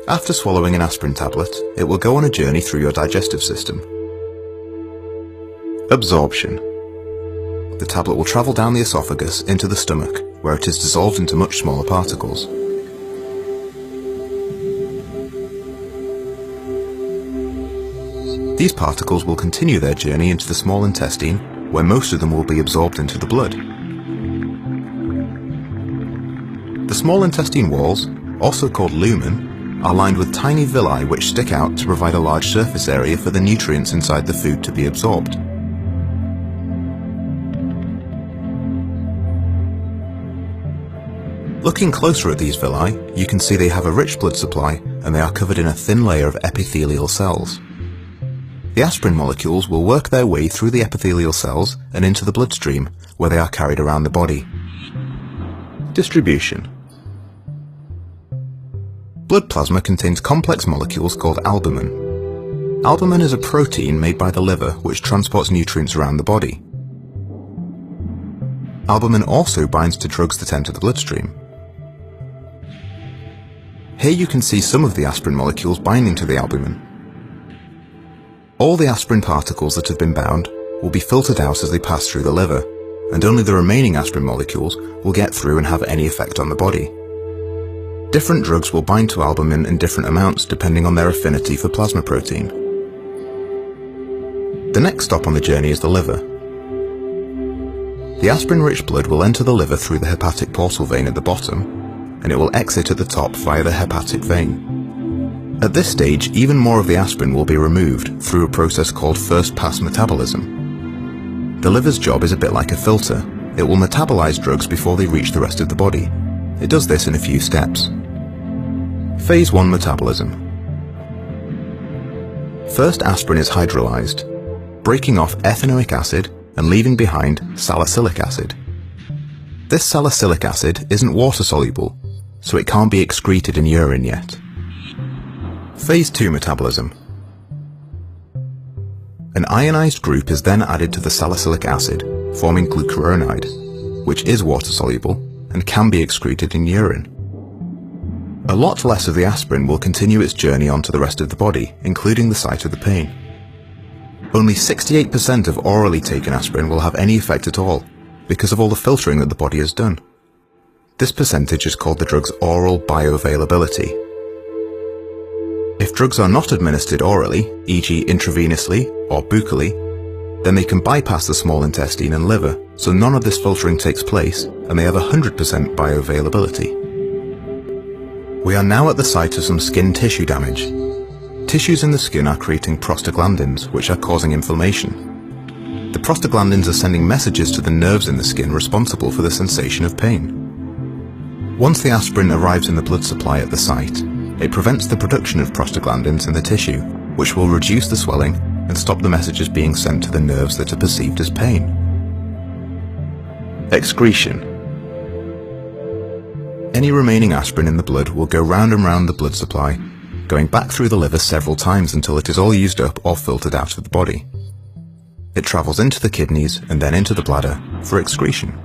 After swallowing an aspirin tablet, it will go on a journey through your digestive system. Absorption. The tablet will travel down the esophagus into the stomach, where it is dissolved into much smaller particles. These particles will continue their journey into the small intestine, where most of them will be absorbed into the blood. The small intestine walls, also called lumen, are lined with tiny villi which stick out to provide a large surface area for the nutrients inside the food to be absorbed. Looking closer at these villi, you can see they have a rich blood supply and they are covered in a thin layer of epithelial cells. The aspirin molecules will work their way through the epithelial cells and into the bloodstream, where they are carried around the body. Distribution. Blood plasma contains complex molecules called albumin. Albumin is a protein made by the liver which transports nutrients around the body. Albumin also binds to drugs that enter the bloodstream. Here you can see some of the aspirin molecules binding to the albumin. All the aspirin particles that have been bound will be filtered out as they pass through the liver, and only the remaining aspirin molecules will get through and have any effect on the body. Different drugs will bind to albumin in different amounts depending on their affinity for plasma protein. The next stop on the journey is the liver. The aspirin-rich blood will enter the liver through the hepatic portal vein at the bottom, and it will exit at the top via the hepatic vein. At this stage, even more of the aspirin will be removed through a process called first-pass metabolism. The liver's job is a bit like a filter. It will metabolize drugs before they reach the rest of the body. It does this in a few steps. Phase 1 metabolism. First, aspirin is hydrolyzed, breaking off ethanoic acid and leaving behind salicylic acid. This salicylic acid isn't water-soluble, so it can't be excreted in urine yet. Phase 2 metabolism. An ionized group is then added to the salicylic acid, forming glucuronide, which is water-soluble and can be excreted in urine. A lot less of the aspirin will continue its journey onto the rest of the body, including the site of the pain. Only 68% of orally taken aspirin will have any effect at all, because of all the filtering that the body has done. This percentage is called the drug's oral bioavailability. If drugs are not administered orally, e.g. intravenously or buccally, then they can bypass the small intestine and liver, so none of this filtering takes place and they have 100% bioavailability. We are now at the site of some skin tissue damage. Tissues in the skin are creating prostaglandins, which are causing inflammation. The prostaglandins are sending messages to the nerves in the skin responsible for the sensation of pain. Once the aspirin arrives in the blood supply at the site, it prevents the production of prostaglandins in the tissue, which will reduce the swelling and stop the messages being sent to the nerves that are perceived as pain. Excretion. Any remaining aspirin in the blood will go round and round the blood supply, going back through the liver several times until it is all used up or filtered out of the body. It travels into the kidneys and then into the bladder for excretion.